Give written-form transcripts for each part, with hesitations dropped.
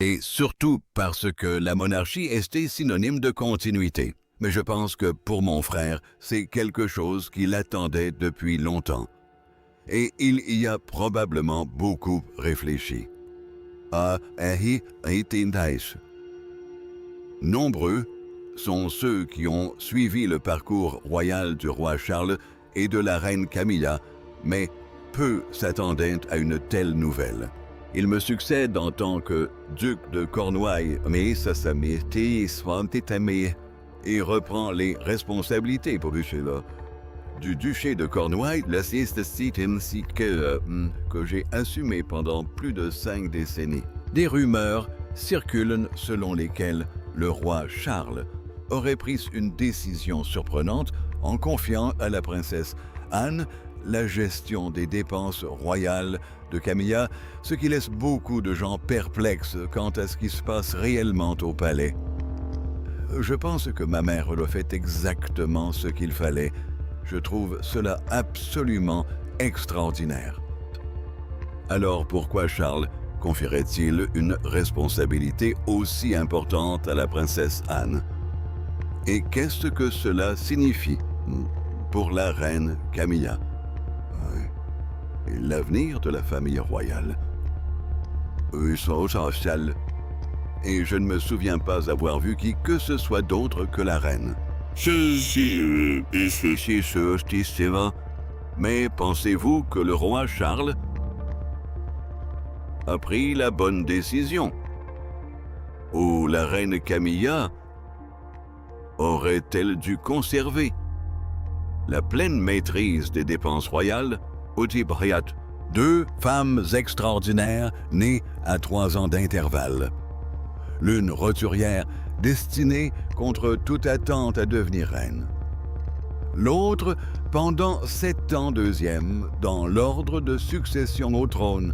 Et surtout parce que la monarchie était synonyme de continuité. Mais je pense que pour mon frère, c'est quelque chose qu'il attendait depuis longtemps. Et il y a probablement beaucoup réfléchi. Nombreux sont ceux qui ont suivi le parcours royal du roi Charles et de la reine Camilla, mais peu s'attendaient à une telle nouvelle. Il me succède en tant que duc de Cornouailles, mais et reprend les responsabilités pour cela. Du duché de Cornouailles, ainsi que j'ai assumé pendant plus de 5 décennies. Des rumeurs circulent selon lesquelles le roi Charles aurait pris une décision surprenante en confiant à la princesse Anne la gestion des dépenses royales de Camilla, ce qui laisse beaucoup de gens perplexes quant à ce qui se passe réellement au palais. Je pense que ma mère a fait exactement ce qu'il fallait. Je trouve cela absolument extraordinaire. Alors pourquoi Charles confierait-il une responsabilité aussi importante à la princesse Anne? Et qu'est-ce que cela signifie pour la reine Camilla? Et l'avenir de la famille royale? Et je ne me souviens pas avoir vu qui que ce soit d'autre que la reine. Mais pensez-vous que le roi Charles a pris la bonne décision? Ou la reine Camilla aurait-elle dû conserver la pleine maîtrise des dépenses royales? Deux femmes extraordinaires nées à 3 ans d'intervalle. L'une roturière destinée contre toute attente à devenir reine. L'autre pendant 7 ans deuxième dans l'ordre de succession au trône.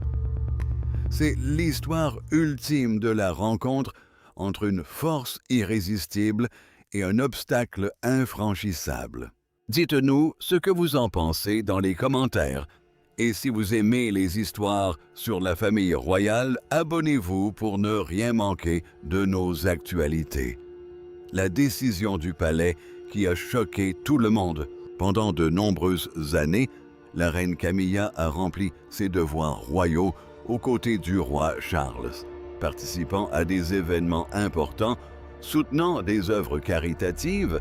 C'est l'histoire ultime de la rencontre entre une force irrésistible et un obstacle infranchissable. Dites-nous ce que vous en pensez dans les commentaires. Et si vous aimez les histoires sur la famille royale, abonnez-vous pour ne rien manquer de nos actualités. La décision du palais qui a choqué tout le monde. Pendant de nombreuses années, la reine Camilla a rempli ses devoirs royaux aux côtés du roi Charles, participant à des événements importants, soutenant des œuvres caritatives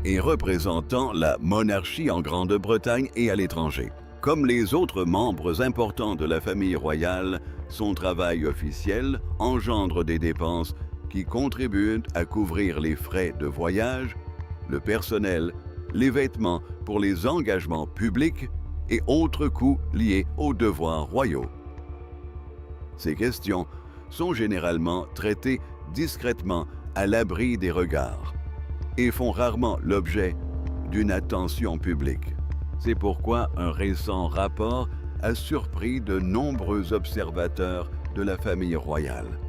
et représentant la monarchie en Grande-Bretagne et à l'étranger. Comme les autres membres importants de la famille royale, son travail officiel engendre des dépenses qui contribuent à couvrir les frais de voyage, le personnel, les vêtements pour les engagements publics et autres coûts liés aux devoirs royaux. Ces questions sont généralement traitées discrètement à l'abri des regards et font rarement l'objet d'une attention publique. C'est pourquoi un récent rapport a surpris de nombreux observateurs de la famille royale.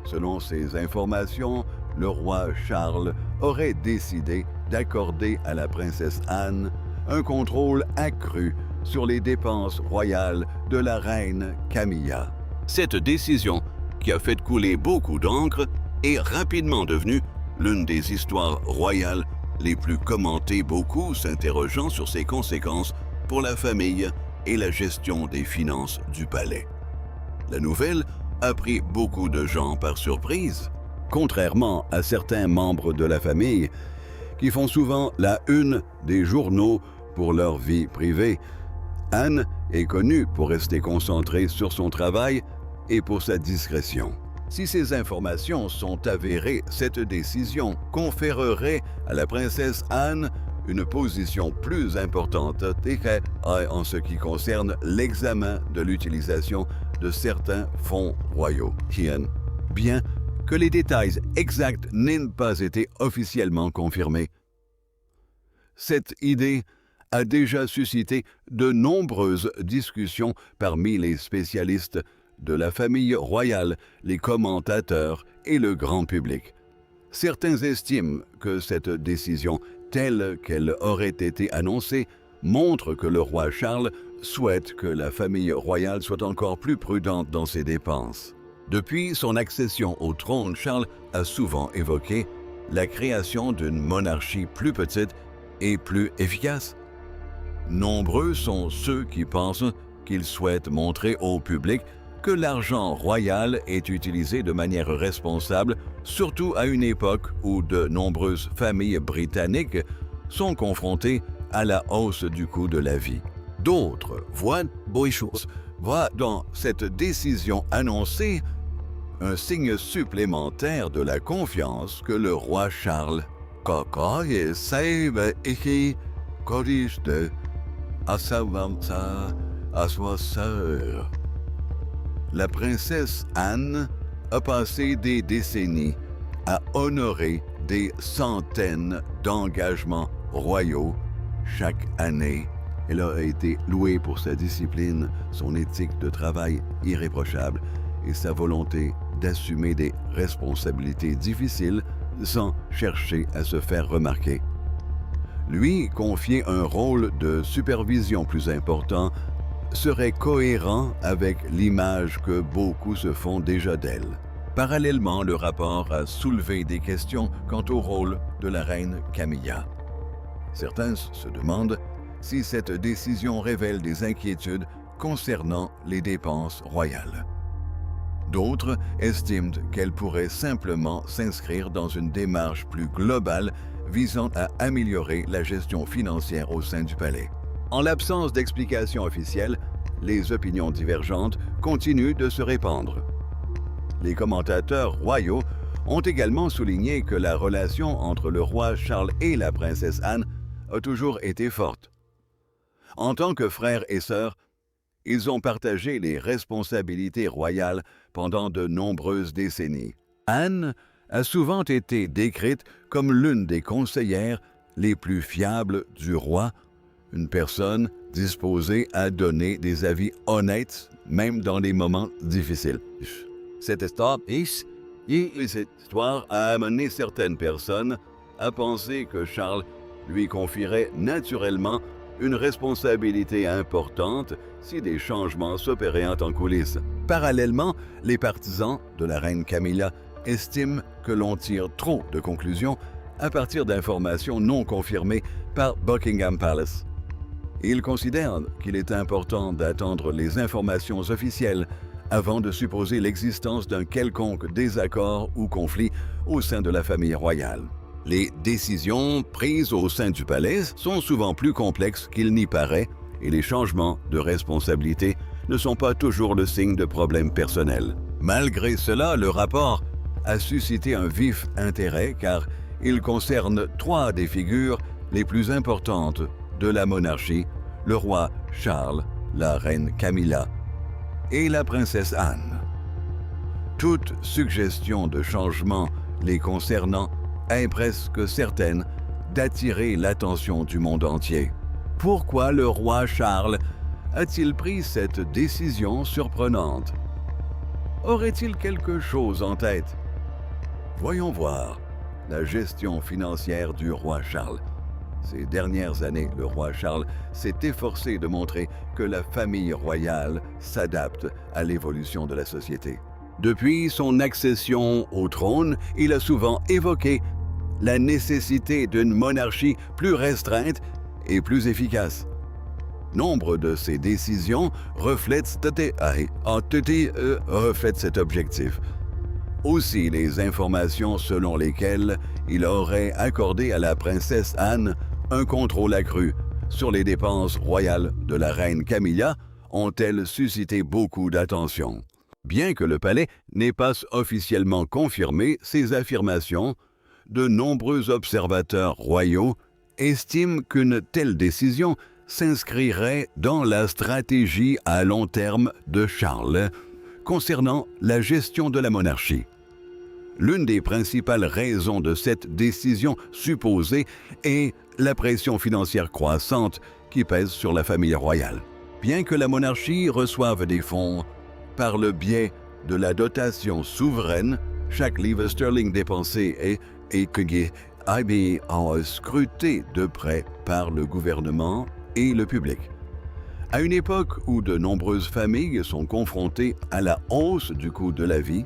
Selon ces informations, le roi Charles aurait décidé d'accorder à la princesse Anne un contrôle accru sur les dépenses royales de la reine Camilla. Cette décision, qui a fait couler beaucoup d'encre, est rapidement devenue l'une des histoires royales les plus commentées, beaucoup s'interrogeant sur ses conséquences pour la famille et la gestion des finances du palais. La nouvelle a pris beaucoup de gens par surprise, contrairement à certains membres de la famille qui font souvent la une des journaux pour leur vie privée. Anne est connue pour rester concentrée sur son travail et pour sa discrétion. Si ces informations sont avérées, cette décision conférerait à la princesse Anne une position plus importante en ce qui concerne l'examen de l'utilisation de certains fonds royaux. Bien que les détails exacts n'aient pas été officiellement confirmés. Cette idée a déjà suscité de nombreuses discussions parmi les spécialistes de la famille royale, les commentateurs et le grand public. Certains estiment que cette décision, telle qu'elle aurait été annoncée, montre que le roi Charles souhaite que la famille royale soit encore plus prudente dans ses dépenses. Depuis son accession au trône, Charles a souvent évoqué la création d'une monarchie plus petite et plus efficace. Nombreux sont ceux qui pensent qu'il souhaite montrer au public que l'argent royal est utilisé de manière responsable, surtout à une époque où de nombreuses familles britanniques sont confrontées à la hausse du coût de la vie. D'autres voient dans cette décision annoncée un signe supplémentaire de la confiance que le roi Charles à sa sœur. La princesse Anne a passé des décennies à honorer des centaines d'engagements royaux chaque année. Elle a été louée pour sa discipline, son éthique de travail irréprochable et sa volonté d'assumer des responsabilités difficiles sans chercher à se faire remarquer. Lui confier un rôle de supervision plus important serait cohérent avec l'image que beaucoup se font déjà d'elle. Parallèlement, le rapport a soulevé des questions quant au rôle de la reine Camilla. Certains se demandent si cette décision révèle des inquiétudes concernant les dépenses royales. D'autres estiment qu'elle pourrait simplement s'inscrire dans une démarche plus globale visant à améliorer la gestion financière au sein du palais. En l'absence d'explications officielles, les opinions divergentes continuent de se répandre. Les commentateurs royaux ont également souligné que la relation entre le roi Charles et la princesse Anne a toujours été forte. En tant que frères et sœurs, ils ont partagé les responsabilités royales pendant de nombreuses décennies. Anne a souvent été décrite comme l'une des conseillères les plus fiables du roi, une personne disposée à donner des avis honnêtes, même dans les moments difficiles. Cette histoire a amené certaines personnes à penser que Charles lui confierait naturellement une responsabilité importante si des changements s'opéraient en coulisses. Parallèlement, les partisans de la reine Camilla estiment que l'on tire trop de conclusions à partir d'informations non confirmées par Buckingham Palace. Ils considèrent qu'il est important d'attendre les informations officielles avant de supposer l'existence d'un quelconque désaccord ou conflit au sein de la famille royale. Les décisions prises au sein du palais sont souvent plus complexes qu'il n'y paraît et les changements de responsabilité ne sont pas toujours le signe de problèmes personnels. Malgré cela, le rapport a suscité un vif intérêt car il concerne trois des figures les plus importantes de la monarchie, le roi Charles, la reine Camilla et la princesse Anne. Toute suggestion de changement les concernant est presque certaine d'attirer l'attention du monde entier. Pourquoi le roi Charles a-t-il pris cette décision surprenante? Aurait-il quelque chose en tête? Voyons voir la gestion financière du roi Charles. Ces dernières années, le roi Charles s'est efforcé de montrer que la famille royale s'adapte à l'évolution de la société. Depuis son accession au trône, il a souvent évoqué la nécessité d'une monarchie plus restreinte et plus efficace. Nombre de ses décisions reflètent cet objectif. Aussi, les informations selon lesquelles il aurait accordé à la princesse Anne un contrôle accru sur les dépenses royales de la reine Camilla ont-elles suscité beaucoup d'attention. Bien que le palais n'ait pas officiellement confirmé ces affirmations, de nombreux observateurs royaux estiment qu'une telle décision s'inscrirait dans la stratégie à long terme de Charles concernant la gestion de la monarchie. L'une des principales raisons de cette décision supposée est la pression financière croissante qui pèse sur la famille royale. Bien que la monarchie reçoive des fonds par le biais de la dotation souveraine, chaque livre sterling dépensé est scruté de près par le gouvernement et le public. À une époque où de nombreuses familles sont confrontées à la hausse du coût de la vie,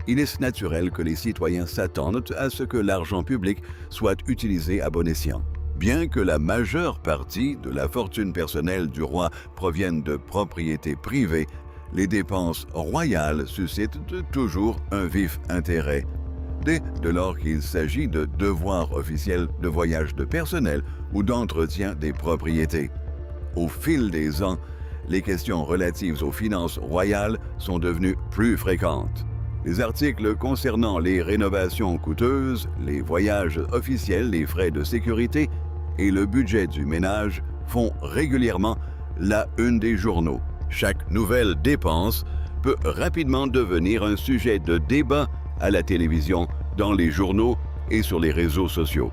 il est naturel que les citoyens s'attendent à ce que l'argent public soit utilisé à bon escient. Bien que la majeure partie de la fortune personnelle du roi provienne de propriétés privées, les dépenses royales suscitent toujours un vif intérêt. Dès lors qu'il s'agit de devoirs officiels de voyage de personnel ou d'entretien des propriétés. Au fil des ans, les questions relatives aux finances royales sont devenues plus fréquentes. Les articles concernant les rénovations coûteuses, les voyages officiels, les frais de sécurité et le budget du ménage font régulièrement la une des journaux. Chaque nouvelle dépense peut rapidement devenir un sujet de débat à la télévision, dans les journaux et sur les réseaux sociaux.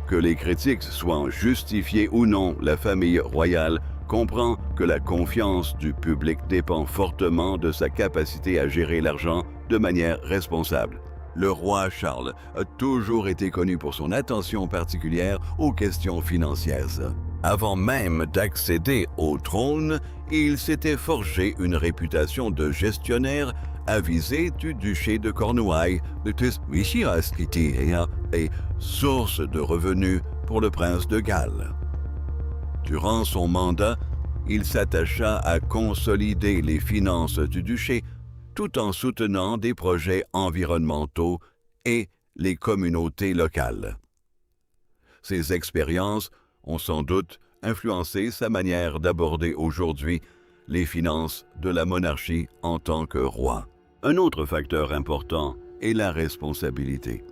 Que les critiques soient justifiées ou non, la famille royale comprend que la confiance du public dépend fortement de sa capacité à gérer l'argent de manière responsable. Le roi Charles a toujours été connu pour son attention particulière aux questions financières. Avant même d'accéder au trône, il s'était forgé une réputation de gestionnaire avisé du duché de Cornouailles, et source de revenus pour le prince de Galles. Durant son mandat, il s'attacha à consolider les finances du duché tout en soutenant des projets environnementaux et les communautés locales. Ces expériences ont sans doute influencé sa manière d'aborder aujourd'hui les finances de la monarchie en tant que roi. Un autre facteur important est la responsabilité.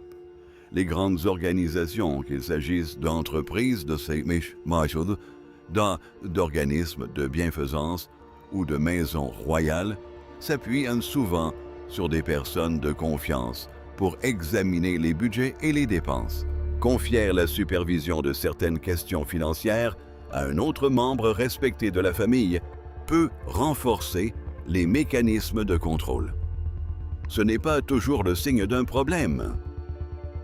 Les grandes organisations, qu'il s'agisse d'entreprises, d'organismes de bienfaisance ou de maisons royales, s'appuient souvent sur des personnes de confiance pour examiner les budgets et les dépenses. Confier la supervision de certaines questions financières à un autre membre respecté de la famille peut renforcer les mécanismes de contrôle. Ce n'est pas toujours le signe d'un problème.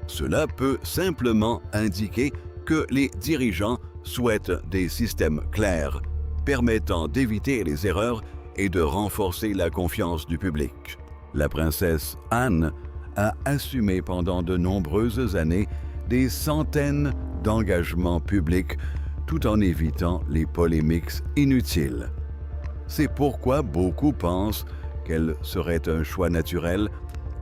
Cela peut simplement indiquer que les dirigeants souhaitent des systèmes clairs, permettant d'éviter les erreurs et de renforcer la confiance du public. La princesse Anne a assumé pendant de nombreuses années des centaines d'engagements publics tout en évitant les polémiques inutiles. C'est pourquoi beaucoup pensent qu'elle serait un choix naturel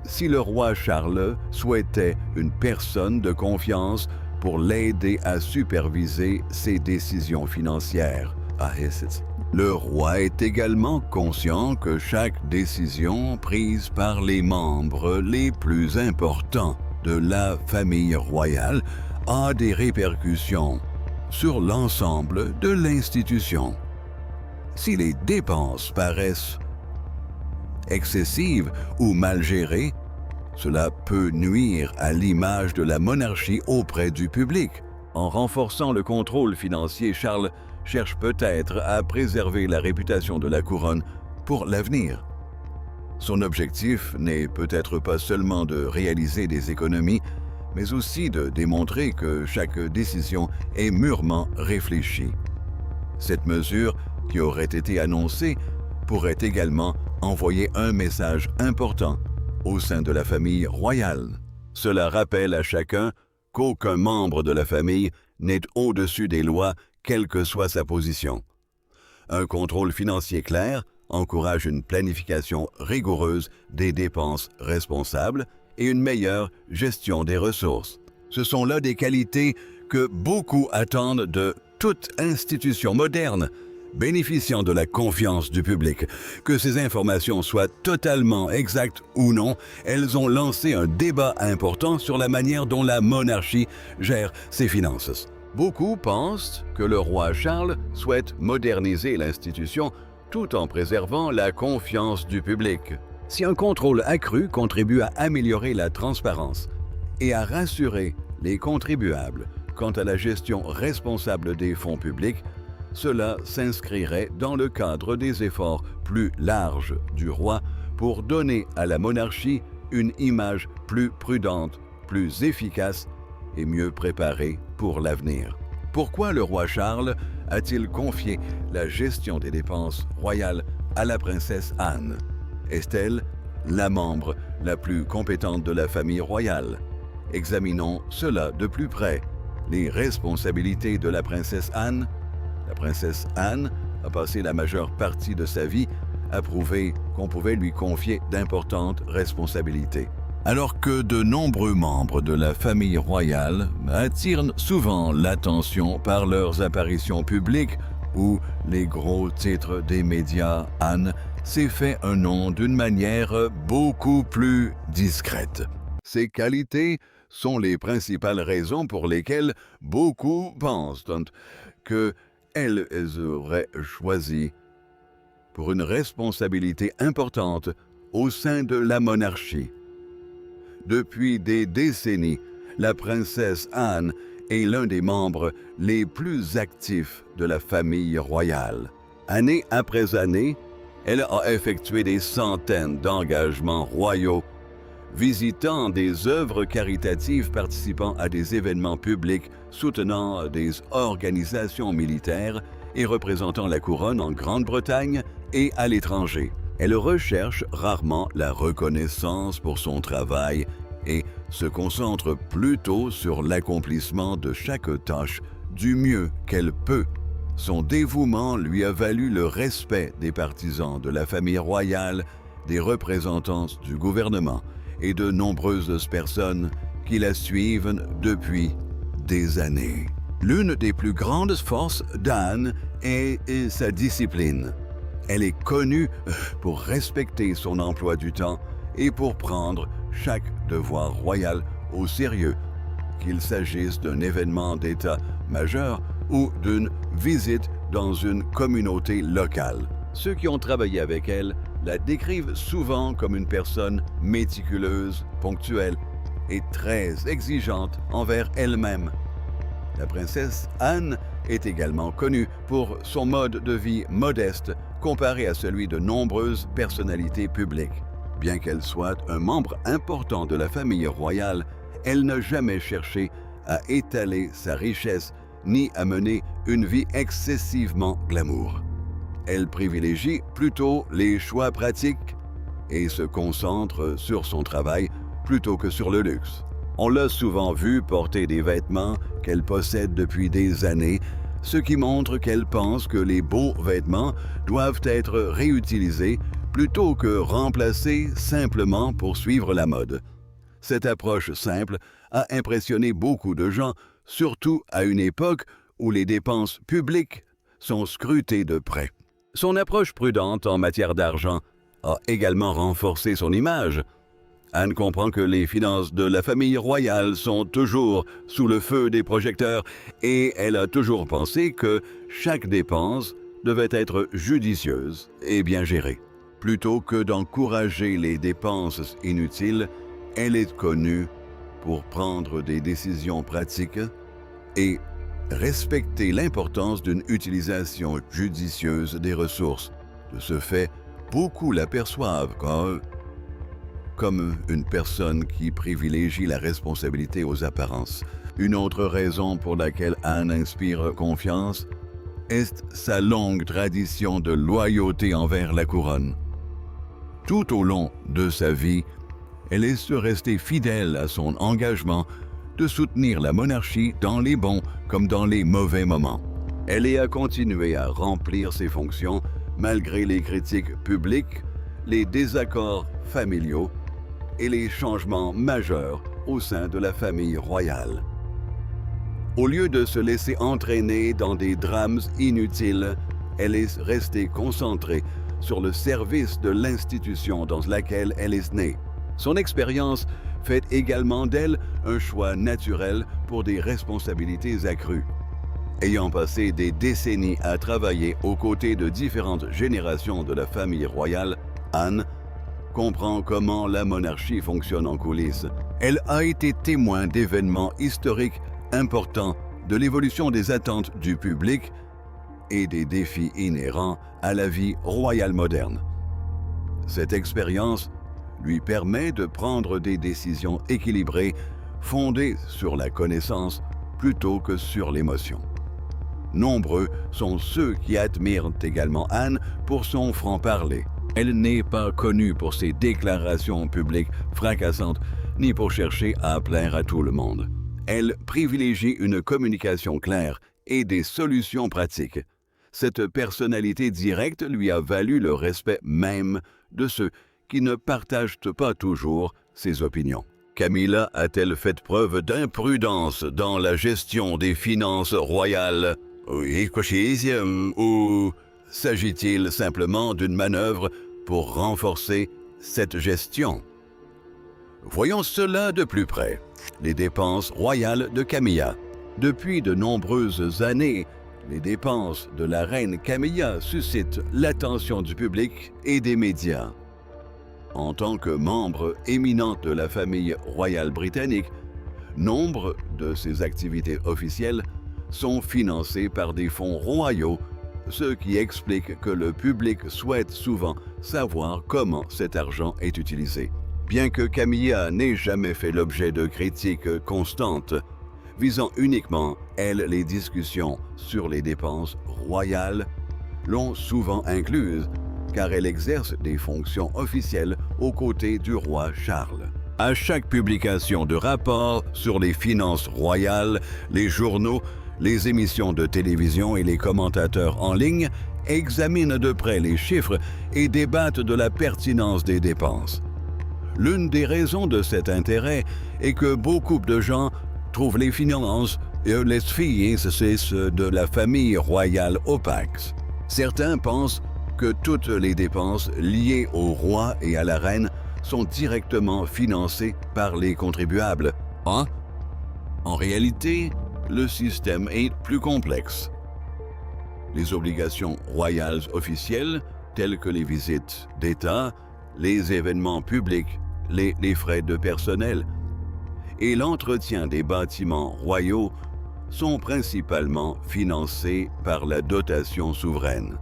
si le roi Charles souhaitait une personne de confiance pour l'aider à superviser ses décisions financières. Le roi est également conscient que chaque décision prise par les membres les plus importants de la famille royale a des répercussions sur l'ensemble de l'institution. Si les dépenses paraissent excessives ou mal gérées, cela peut nuire à l'image de la monarchie auprès du public. En renforçant le contrôle financier, Charles cherche peut-être à préserver la réputation de la couronne pour l'avenir. Son objectif n'est peut-être pas seulement de réaliser des économies, mais aussi de démontrer que chaque décision est mûrement réfléchie. Cette mesure, qui aurait été annoncée, pourrait également envoyer un message important au sein de la famille royale. Cela rappelle à chacun qu'aucun membre de la famille n'est au-dessus des lois, quelle que soit sa position. Un contrôle financier clair encourage une planification rigoureuse des dépenses responsables et une meilleure gestion des ressources. Ce sont là des qualités que beaucoup attendent de toute institution moderne, bénéficiant de la confiance du public. Que ces informations soient totalement exactes ou non, elles ont lancé un débat important sur la manière dont la monarchie gère ses finances. Beaucoup pensent que le roi Charles souhaite moderniser l'institution tout en préservant la confiance du public. Si un contrôle accru contribue à améliorer la transparence et à rassurer les contribuables quant à la gestion responsable des fonds publics, cela s'inscrirait dans le cadre des efforts plus larges du roi pour donner à la monarchie une image plus prudente, plus efficace et mieux préparée pour l'avenir. Pourquoi le roi Charles a-t-il confié la gestion des dépenses royales à la princesse Anne? Est-elle la membre la plus compétente de la famille royale? Examinons cela de plus près. Les responsabilités de la princesse Anne. La princesse Anne a passé la majeure partie de sa vie à prouver qu'on pouvait lui confier d'importantes responsabilités. Alors que de nombreux membres de la famille royale attirent souvent l'attention par leurs apparitions publiques ou les gros titres des médias, Anne s'est fait un nom d'une manière beaucoup plus discrète. Ses qualités sont les principales raisons pour lesquelles beaucoup pensent qu'elle aurait choisi pour une responsabilité importante au sein de la monarchie. Depuis des décennies, la princesse Anne est l'un des membres les plus actifs de la famille royale. Année après année, elle a effectué des centaines d'engagements royaux, visitant des œuvres caritatives, participant à des événements publics, soutenant des organisations militaires et représentant la couronne en Grande-Bretagne et à l'étranger. Elle recherche rarement la reconnaissance pour son travail et se concentre plutôt sur l'accomplissement de chaque tâche du mieux qu'elle peut. Son dévouement lui a valu le respect des partisans de la famille royale, des représentants du gouvernement et de nombreuses personnes qui la suivent depuis des années. L'une des plus grandes forces d'Anne est sa discipline. Elle est connue pour respecter son emploi du temps et pour prendre chaque devoir royal au sérieux, qu'il s'agisse d'un événement d'État majeur ou d'une visite dans une communauté locale. Ceux qui ont travaillé avec elle la décrivent souvent comme une personne méticuleuse, ponctuelle et très exigeante envers elle-même. La princesse Anne est également connue pour son mode de vie modeste comparé à celui de nombreuses personnalités publiques. Bien qu'elle soit un membre important de la famille royale, elle n'a jamais cherché à étaler sa richesse ni à mener une vie excessivement glamour. Elle privilégie plutôt les choix pratiques et se concentre sur son travail plutôt que sur le luxe. On l'a souvent vue porter des vêtements qu'elle possède depuis des années, ce qui montre qu'elle pense que les beaux vêtements doivent être réutilisés plutôt que remplacés simplement pour suivre la mode. Cette approche simple a impressionné beaucoup de gens, surtout à une époque où les dépenses publiques sont scrutées de près. Son approche prudente en matière d'argent a également renforcé son image. Anne comprend que les finances de la famille royale sont toujours sous le feu des projecteurs et elle a toujours pensé que chaque dépense devait être judicieuse et bien gérée. Plutôt que d'encourager les dépenses inutiles, elle est connue pour prendre des décisions pratiques et respecter l'importance d'une utilisation judicieuse des ressources. De ce fait, beaucoup l'aperçoivent comme une personne qui privilégie la responsabilité aux apparences. Une autre raison pour laquelle Anne inspire confiance est sa longue tradition de loyauté envers la couronne. Tout au long de sa vie, elle est restée fidèle à son engagement de soutenir la monarchie dans les bons comme dans les mauvais moments. Elle a continué à remplir ses fonctions malgré les critiques publiques, les désaccords familiaux et les changements majeurs au sein de la famille royale. Au lieu de se laisser entraîner dans des drames inutiles, elle est restée concentrée sur le service de l'institution dans laquelle elle est née. Son expérience fait également d'elle un choix naturel pour des responsabilités accrues. Ayant passé des décennies à travailler aux côtés de différentes générations de la famille royale, Anne comprend comment la monarchie fonctionne en coulisses. Elle a été témoin d'événements historiques importants, de l'évolution des attentes du public et des défis inhérents à la vie royale moderne. Cette expérience lui permet de prendre des décisions équilibrées, fondées sur la connaissance plutôt que sur l'émotion. nombreux sont ceux qui admirent également Anne pour son franc-parler. Elle n'est pas connue pour ses déclarations publiques fracassantes, ni pour chercher à plaire à tout le monde. Elle privilégie une communication claire et des solutions pratiques. Cette personnalité directe lui a valu le respect même de ceux qui ne partagent pas toujours ses opinions. Camilla a-t-elle fait preuve d'imprudence dans la gestion des finances royales? Oui, ou s'agit-il simplement d'une manœuvre pour renforcer cette gestion? Voyons cela de plus près. Les dépenses royales de Camilla. Depuis de nombreuses années, les dépenses de la reine Camilla suscitent l'attention du public et des médias. En tant que membre éminent de la famille royale britannique, nombre de ses activités officielles sont financées par des fonds royaux, ce qui explique que le public souhaite souvent savoir comment cet argent est utilisé. Bien que Camilla n'ait jamais fait l'objet de critiques constantes, visant uniquement, elle, les discussions sur les dépenses royales, l'ont souvent incluse, car elle exerce des fonctions officielles aux côtés du roi Charles. À chaque publication de rapport sur les finances royales, les journaux, les émissions de télévision et les commentateurs en ligne examinent de près les chiffres et débattent de la pertinence des dépenses. L'une des raisons de cet intérêt est que beaucoup de gens trouvent les finances et les finances de la famille royale opaques. Certains pensent que toutes les dépenses liées au roi et à la reine sont directement financées par les contribuables. En réalité, le système est plus complexe. Les obligations royales officielles, telles que les visites d'État, les événements publics, les frais de personnel et l'entretien des bâtiments royaux sont principalement financés par la dotation souveraine.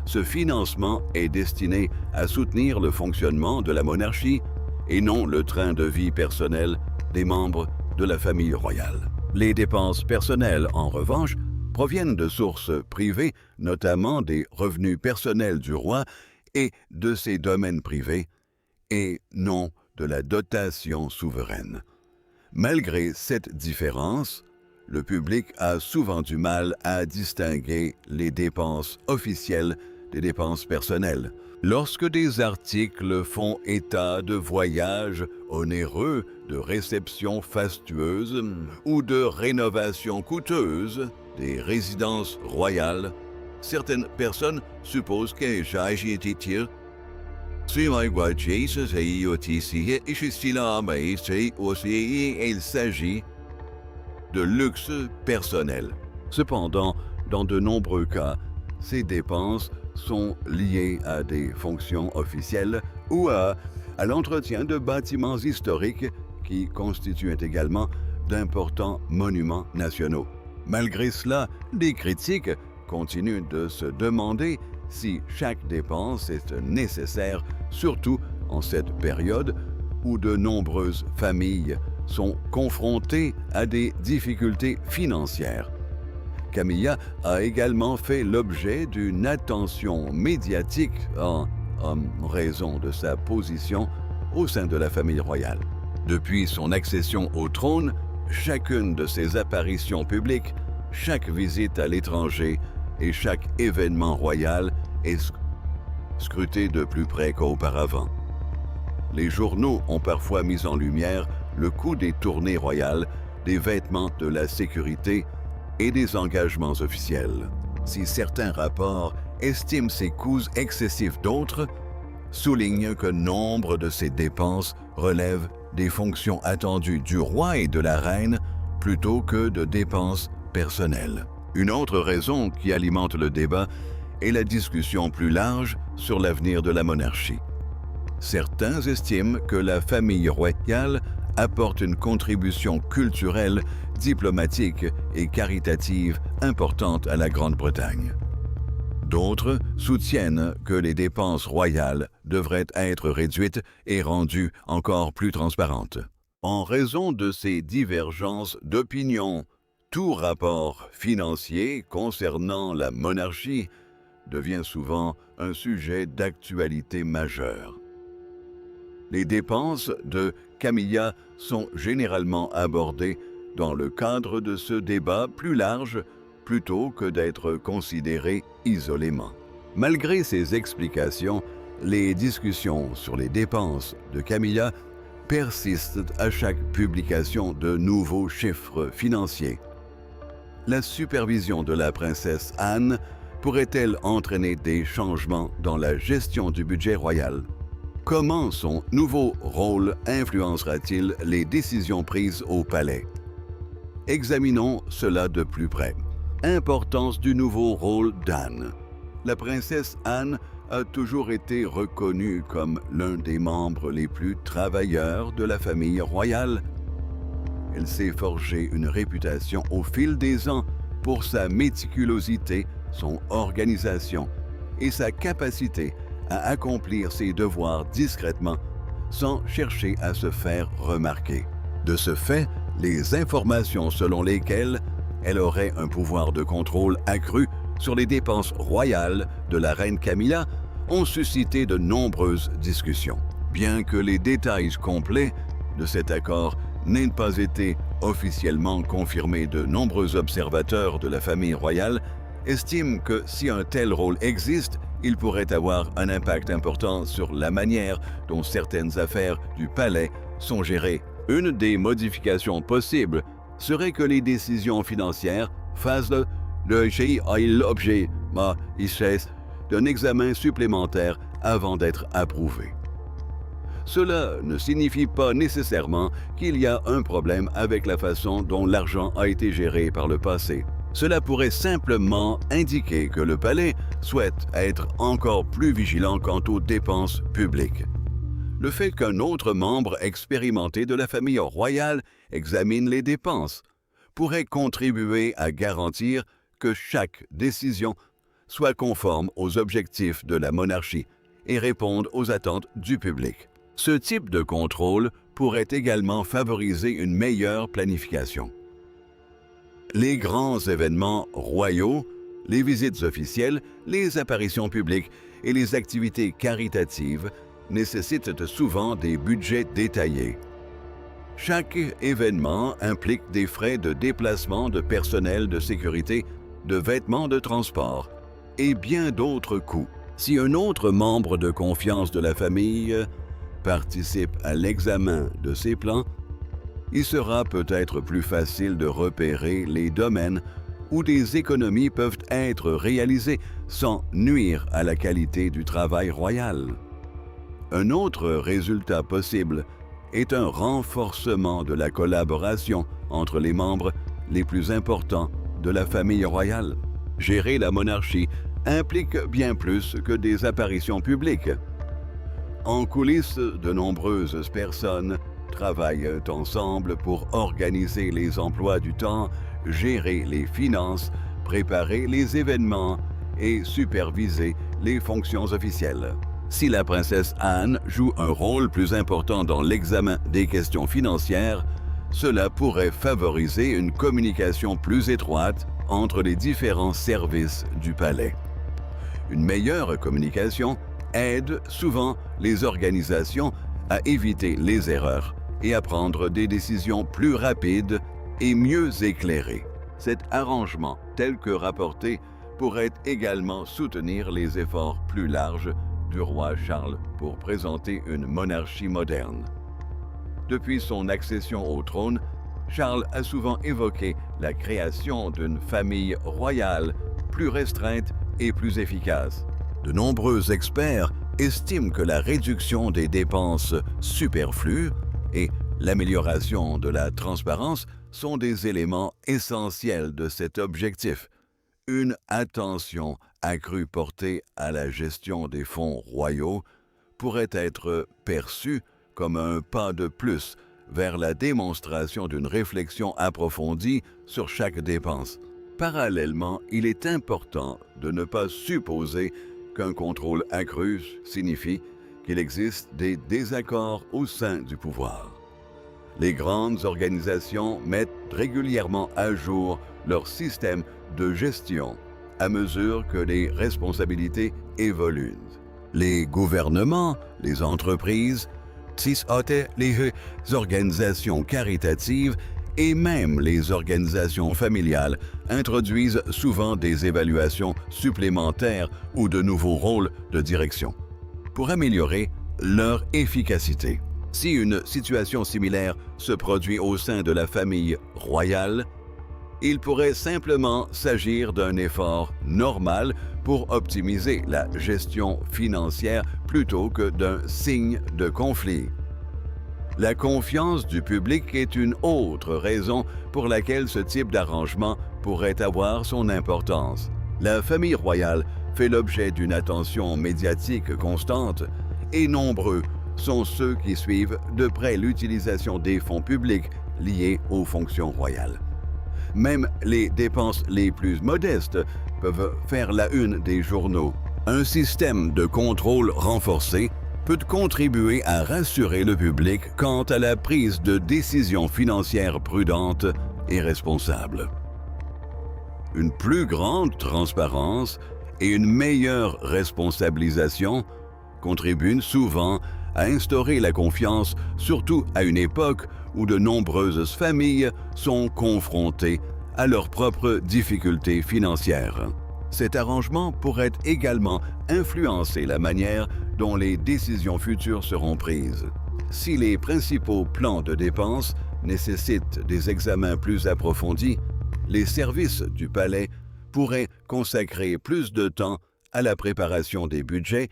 Ce financement est destiné à soutenir le fonctionnement de la monarchie et non le train de vie personnel des membres de la famille royale. Les dépenses personnelles, en revanche, proviennent de sources privées, notamment des revenus personnels du roi et de ses domaines privés, et non de la dotation souveraine. Malgré cette différence, le public a souvent du mal à distinguer les dépenses officielles des dépenses personnelles. Lorsque des articles font état de voyages onéreux, de réceptions fastueuses ou de rénovations coûteuses des résidences royales, certaines personnes supposent qu'il s'agit de luxe personnel. Cependant, dans de nombreux cas, ces dépenses sont liées à des fonctions officielles ou à l'entretien de bâtiments historiques qui constituent également d'importants monuments nationaux. Malgré cela, les critiques continuent de se demander si chaque dépense est nécessaire, surtout en cette période où de nombreuses familles sont confrontées à des difficultés financières. Camilla a également fait l'objet d'une attention médiatique en raison de sa position au sein de la famille royale. Depuis son accession au trône, chacune de ses apparitions publiques, chaque visite à l'étranger et chaque événement royal est scruté de plus près qu'auparavant. Les journaux ont parfois mis en lumière le coût des tournées royales, des vêtements de la sécurité et des engagements officiels. Si certains rapports estiment ces coûts excessifs, d'autres soulignent que nombre de ces dépenses relèvent des fonctions attendues du roi et de la reine plutôt que de dépenses personnelles. Une autre raison qui alimente le débat est la discussion plus large sur l'avenir de la monarchie. Certains estiment que la famille royale apporte une contribution culturelle, diplomatique et caritative importante à la Grande-Bretagne. D'autres soutiennent que les dépenses royales devraient être réduites et rendues encore plus transparentes. En raison de ces divergences d'opinion, Tout rapport financier concernant la monarchie devient souvent un sujet d'actualité majeure. Les dépenses de Camilla sont généralement abordées dans le cadre de ce débat plus large plutôt que d'être considérées isolément. Malgré ces explications, les discussions sur les dépenses de Camilla persistent à chaque publication de nouveaux chiffres financiers. La supervision de la princesse Anne pourrait-elle entraîner des changements dans la gestion du budget royal? Comment son nouveau rôle influencera-t-il les décisions prises au palais? Examinons cela de plus près. Importance du nouveau rôle d'Anne. La princesse Anne a toujours été reconnue comme l'un des membres les plus travailleurs de la famille royale. Elle s'est forgé une réputation au fil des ans pour sa méticulosité, son organisation et sa capacité à accomplir ses devoirs discrètement sans chercher à se faire remarquer. De ce fait, les informations selon lesquelles elle aurait un pouvoir de contrôle accru sur les dépenses royales de la reine Camilla ont suscité de nombreuses discussions. Bien que les détails complets de cet accord n'aient pas été officiellement confirmés, de nombreux observateurs de la famille royale estiment que si un tel rôle existe, il pourrait avoir un impact important sur la manière dont certaines affaires du palais sont gérées. Une des modifications possibles serait que les décisions financières fassent l'objet d'un examen supplémentaire avant d'être approuvées. Cela ne signifie pas nécessairement qu'il y a un problème avec la façon dont l'argent a été géré par le passé. Cela pourrait simplement indiquer que le palais souhaite être encore plus vigilant quant aux dépenses publiques. Le fait qu'un autre membre expérimenté de la famille royale examine les dépenses pourrait contribuer à garantir que chaque décision soit conforme aux objectifs de la monarchie et réponde aux attentes du public. Ce type de contrôle pourrait également favoriser une meilleure planification. Les grands événements royaux, les visites officielles, les apparitions publiques et les activités caritatives nécessitent souvent des budgets détaillés. Chaque événement implique des frais de déplacement de personnel de sécurité, de vêtements de transport et bien d'autres coûts. Si un autre membre de confiance de la famille participe à l'examen de ces plans, il sera peut-être plus facile de repérer les domaines où des économies peuvent être réalisées sans nuire à la qualité du travail royal. Un autre résultat possible est un renforcement de la collaboration entre les membres les plus importants de la famille royale. Gérer la monarchie implique bien plus que des apparitions publiques. En coulisses, de nombreuses personnes travaillent ensemble pour organiser les emplois du temps, gérer les finances, préparer les événements et superviser les fonctions officielles. Si la princesse Anne joue un rôle plus important dans l'examen des questions financières, cela pourrait favoriser une communication plus étroite entre les différents services du palais. Une meilleure communication aide souvent les organisations à éviter les erreurs et à prendre des décisions plus rapides et mieux éclairées. Cet arrangement, tel que rapporté, pourrait également soutenir les efforts plus larges du roi Charles pour présenter une monarchie moderne. Depuis son accession au trône, Charles a souvent évoqué la création d'une famille royale plus restreinte et plus efficace. De nombreux experts estiment que la réduction des dépenses superflues et l'amélioration de la transparence sont des éléments essentiels de cet objectif. Une attention accrue portée à la gestion des fonds royaux pourrait être perçue comme un pas de plus vers la démonstration d'une réflexion approfondie sur chaque dépense. Parallèlement, il est important de ne pas supposer qu'un contrôle accru signifie qu'il existe des désaccords au sein du pouvoir. Les grandes organisations mettent régulièrement à jour leur système de gestion à mesure que les responsabilités évoluent. Les gouvernements, les entreprises, les organisations caritatives et même les organisations familiales introduisent souvent des évaluations supplémentaires ou de nouveaux rôles de direction pour améliorer leur efficacité. Si une situation similaire se produit au sein de la famille royale, il pourrait simplement s'agir d'un effort normal pour optimiser la gestion financière plutôt que d'un signe de conflit. La confiance du public est une autre raison pour laquelle ce type d'arrangement pourrait avoir son importance. La famille royale fait l'objet d'une attention médiatique constante et nombreux sont ceux qui suivent de près l'utilisation des fonds publics liés aux fonctions royales. Même les dépenses les plus modestes peuvent faire la une des journaux. Un système de contrôle renforcé peut contribuer à rassurer le public quant à la prise de décisions financières prudentes et responsables. Une plus grande transparence et une meilleure responsabilisation contribuent souvent à instaurer la confiance, surtout à une époque où de nombreuses familles sont confrontées à leurs propres difficultés financières. Cet arrangement pourrait également influencer la manière dont les décisions futures seront prises. Si les principaux plans de dépenses nécessitent des examens plus approfondis, les services du palais pourraient consacrer plus de temps à la préparation des budgets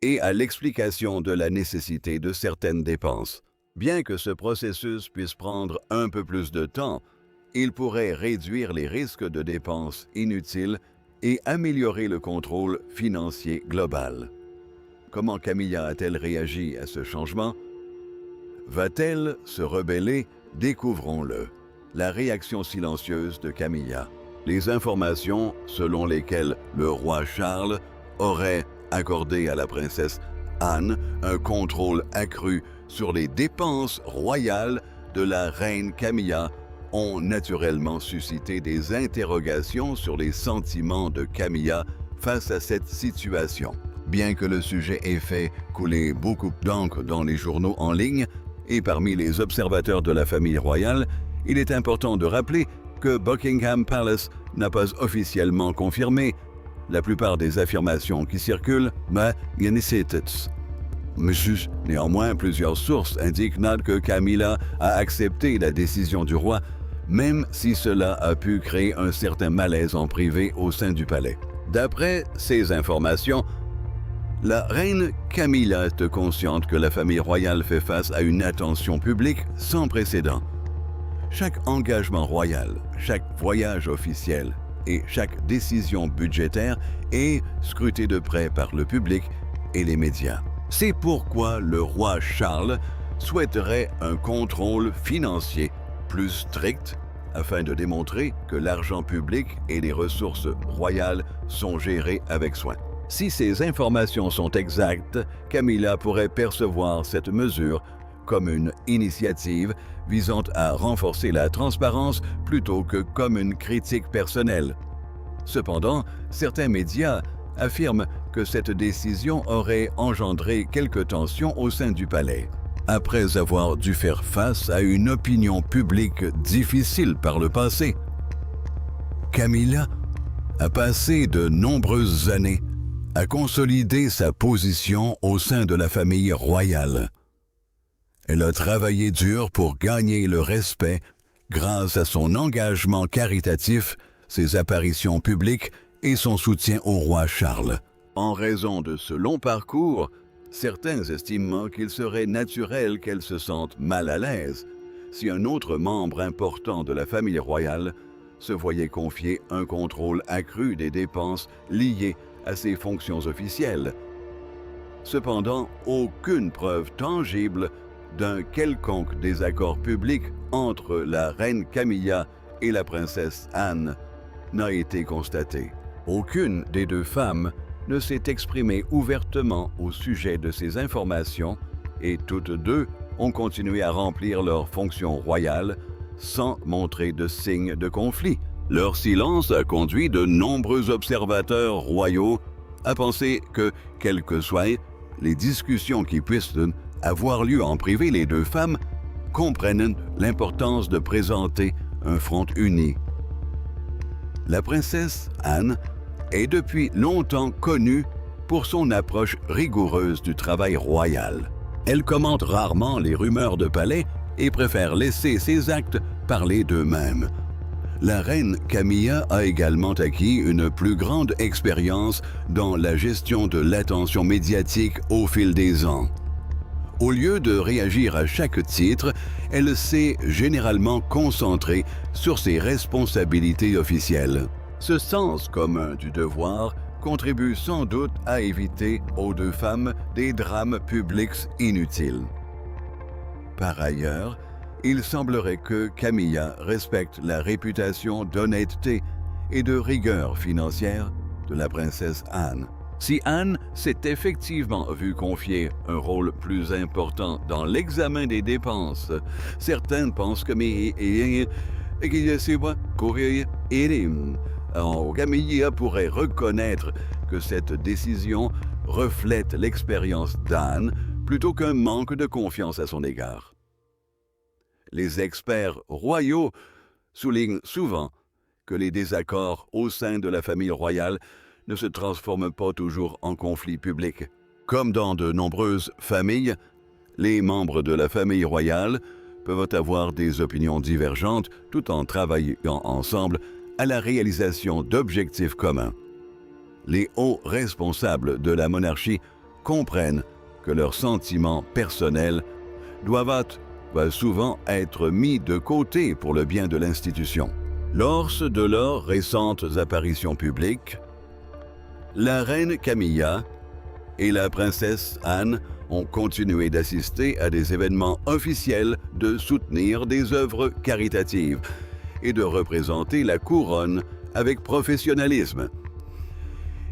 et à l'explication de la nécessité de certaines dépenses. Bien que ce processus puisse prendre un peu plus de temps, il pourrait réduire les risques de dépenses inutiles et améliorer le contrôle financier global. Comment Camilla a-t-elle réagi à ce changement? Va-t-elle se rebeller? Découvrons-le. La réaction silencieuse de Camilla. Les informations selon lesquelles le roi Charles aurait accordé à la princesse Anne un contrôle accru sur les dépenses royales de la reine Camilla ont naturellement suscité des interrogations sur les sentiments de Camilla face à cette situation. Bien que le sujet ait fait couler beaucoup d'encre dans les journaux en ligne et parmi les observateurs de la famille royale, il est important de rappeler que Buckingham Palace n'a pas officiellement confirmé la plupart des affirmations qui circulent, mais néanmoins, plusieurs sources indiquent que Camilla a accepté la décision du roi, même si cela a pu créer un certain malaise en privé au sein du palais. D'après ces informations, la reine Camilla est consciente que la famille royale fait face à une attention publique sans précédent. Chaque engagement royal, chaque voyage officiel et chaque décision budgétaire est scrutée de près par le public et les médias. C'est pourquoi le roi Charles souhaiterait un contrôle financier plus strict afin de démontrer que l'argent public et les ressources royales sont gérés avec soin. Si ces informations sont exactes, Camilla pourrait percevoir cette mesure comme une initiative visant à renforcer la transparence plutôt que comme une critique personnelle. Cependant, certains médias affirment que cette décision aurait engendré quelques tensions au sein du palais. Après avoir dû faire face à une opinion publique difficile par le passé, Camilla a passé de nombreuses années à consolider sa position au sein de la famille royale. Elle a travaillé dur pour gagner le respect grâce à son engagement caritatif, ses apparitions publiques et son soutien au roi Charles. En raison de ce long parcours, certains estiment qu'il serait naturel qu'elle se sente mal à l'aise si un autre membre important de la famille royale se voyait confier un contrôle accru des dépenses liées à ses fonctions officielles. Cependant, aucune preuve tangible d'un quelconque désaccord public entre la reine Camilla et la princesse Anne n'a été constatée. Aucune des deux femmes ne s'est exprimée ouvertement au sujet de ces informations et toutes deux ont continué à remplir leurs fonctions royales sans montrer de signes de conflit. Leur silence a conduit de nombreux observateurs royaux à penser que, quelles que soient les discussions qui puissent avoir lieu en privé, les deux femmes comprennent l'importance de présenter un front uni. La princesse Anne est depuis longtemps connue pour son approche rigoureuse du travail royal. Elle commente rarement les rumeurs de palais et préfère laisser ses actes parler d'eux-mêmes. La reine Camilla a également acquis une plus grande expérience dans la gestion de l'attention médiatique au fil des ans. Au lieu de réagir à chaque titre, elle s'est généralement concentrée sur ses responsabilités officielles. Ce sens commun du devoir contribue sans doute à éviter aux deux femmes des drames publics inutiles. Par ailleurs, il semblerait que Camilla respecte la réputation d'honnêteté et de rigueur financière de la princesse Anne. Si Anne s'est effectivement vue confier un rôle plus important dans l'examen des dépenses, certains pensent que Camilla pourrait reconnaître que cette décision reflète l'expérience d'Anne plutôt qu'un manque de confiance à son égard. Les experts royaux soulignent souvent que les désaccords au sein de la famille royale ne se transforment pas toujours en conflits publics. Comme dans de nombreuses familles, les membres de la famille royale peuvent avoir des opinions divergentes tout en travaillant ensemble à la réalisation d'objectifs communs. Les hauts responsables de la monarchie comprennent que leurs sentiments personnels doivent souvent être mis de côté pour le bien de l'institution. Lors de leurs récentes apparitions publiques, la reine Camilla et la princesse Anne ont continué d'assister à des événements officiels, de soutenir des œuvres caritatives et de représenter la couronne avec professionnalisme.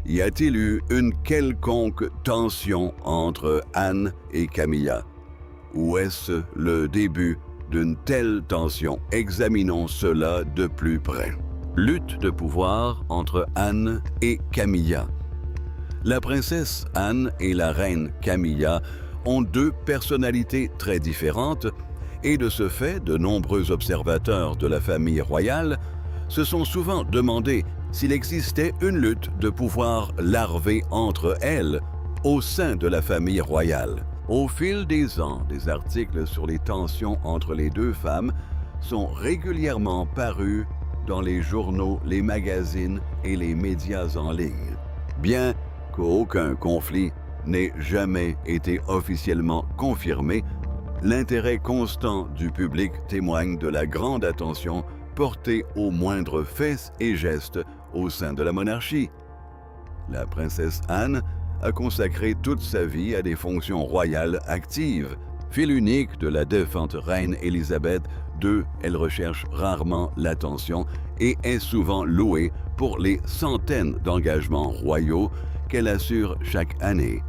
Y a-t-il eu une quelconque tension entre Anne et Camilla? Ou est-ce le début d'une telle tension? Examinons cela de plus près. Lutte de pouvoir entre Anne et Camilla. La princesse Anne et la reine Camilla ont deux personnalités très différentes et de ce fait, de nombreux observateurs de la famille royale se sont souvent demandé s'il existait une lutte de pouvoir larvée entre elles au sein de la famille royale. Au fil des ans, des articles sur les tensions entre les deux femmes sont régulièrement parus dans les journaux, les magazines et les médias en ligne. Bien qu'aucun conflit n'ait jamais été officiellement confirmé, l'intérêt constant du public témoigne de la grande attention portée aux moindres faits et gestes au sein de la monarchie. La princesse Anne a consacré toute sa vie à des fonctions royales actives. Fille unique de la défunte reine Élisabeth II, elle recherche rarement l'attention et est souvent louée pour les centaines d'engagements royaux qu'elle assure chaque année.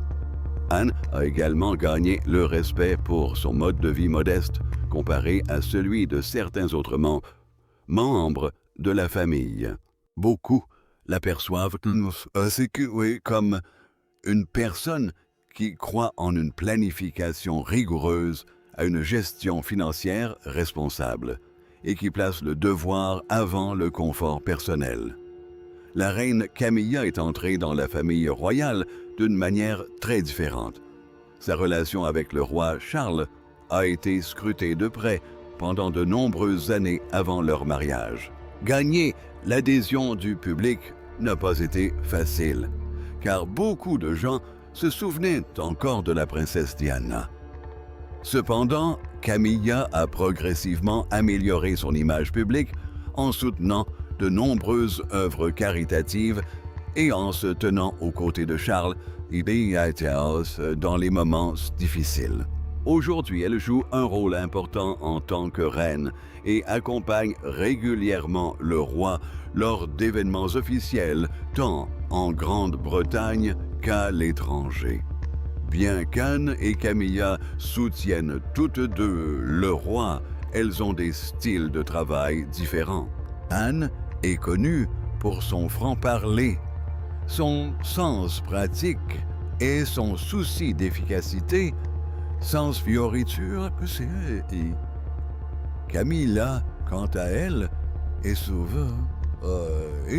Anne a également gagné le respect pour son mode de vie modeste comparé à celui de certains autres membres de la famille. Beaucoup l'aperçoivent comme une personne qui croit en une planification rigoureuse, à une gestion financière responsable et qui place le devoir avant le confort personnel. La reine Camilla est entrée dans la famille royale d'une manière très différente. Sa relation avec le roi Charles a été scrutée de près pendant de nombreuses années avant leur mariage. Gagner l'adhésion du public n'a pas été facile, car beaucoup de gens se souvenaient encore de la princesse Diana. Cependant, Camilla a progressivement amélioré son image publique en soutenant de nombreuses œuvres caritatives et en se tenant aux côtés de Charles dans les moments difficiles. Aujourd'hui, elle joue un rôle important en tant que reine et accompagne régulièrement le roi lors d'événements officiels, tant en Grande-Bretagne qu'à l'étranger. Bien qu'Anne et Camilla soutiennent toutes deux le roi, elles ont des styles de travail différents. Anne est connue pour son franc-parler, son sens pratique et son souci d'efficacité, sans fioriture. Camilla, quant à elle, est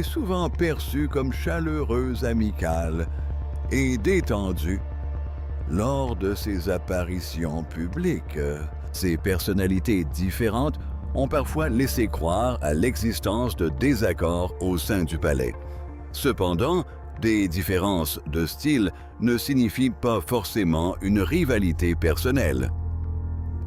souvent perçue comme chaleureuse, amicale et détendue lors de ses apparitions publiques. Ces personnalités différentes ont parfois laissé croire à l'existence de désaccords au sein du palais. Cependant, des différences de style ne signifient pas forcément une rivalité personnelle.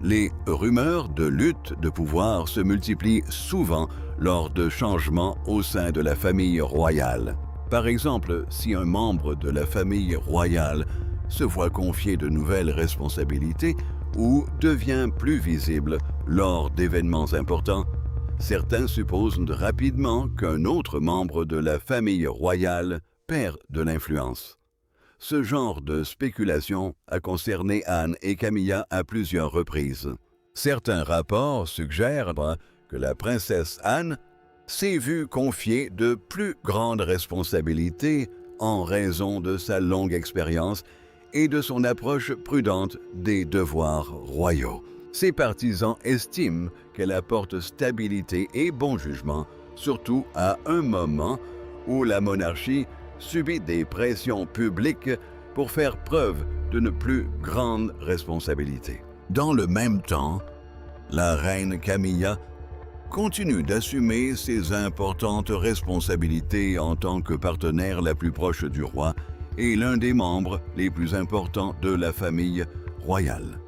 Les rumeurs de lutte de pouvoir se multiplient souvent lors de changements au sein de la famille royale. Par exemple, si un membre de la famille royale se voit confier de nouvelles responsabilités ou devient plus visible lors d'événements importants, certains supposent rapidement qu'un autre membre de la famille royale perd de l'influence. Ce genre de spéculation a concerné Anne et Camilla à plusieurs reprises. Certains rapports suggèrent que la princesse Anne s'est vue confier de plus grandes responsabilités en raison de sa longue expérience et de son approche prudente des devoirs royaux. Ses partisans estiment qu'elle apporte stabilité et bon jugement, surtout à un moment où la monarchie subit des pressions publiques pour faire preuve d'une plus grande responsabilité. Dans le même temps, la reine Camilla continue d'assumer ses importantes responsabilités en tant que partenaire la plus proche du roi et l'un des membres les plus importants de la famille royale.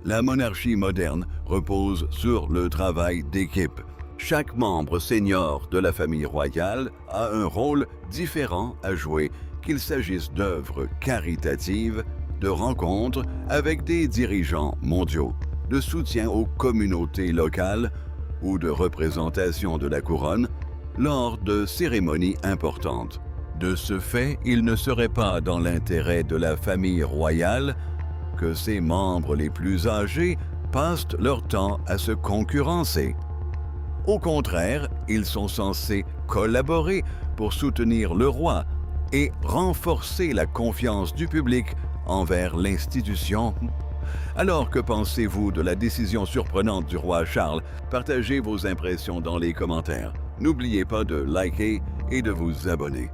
La monarchie moderne repose sur le travail d'équipe. Chaque membre senior de la famille royale a un rôle différent à jouer, qu'il s'agisse d'œuvres caritatives, de rencontres avec des dirigeants mondiaux, de soutien aux communautés locales ou de représentation de la couronne lors de cérémonies importantes. De ce fait, il ne serait pas dans l'intérêt de la famille royale que ses membres les plus âgés passent leur temps à se concurrencer. Au contraire, ils sont censés collaborer pour soutenir le roi et renforcer la confiance du public envers l'institution. Alors, que pensez-vous de la décision surprenante du roi Charles? Partagez vos impressions dans les commentaires. N'oubliez pas de liker et de vous abonner.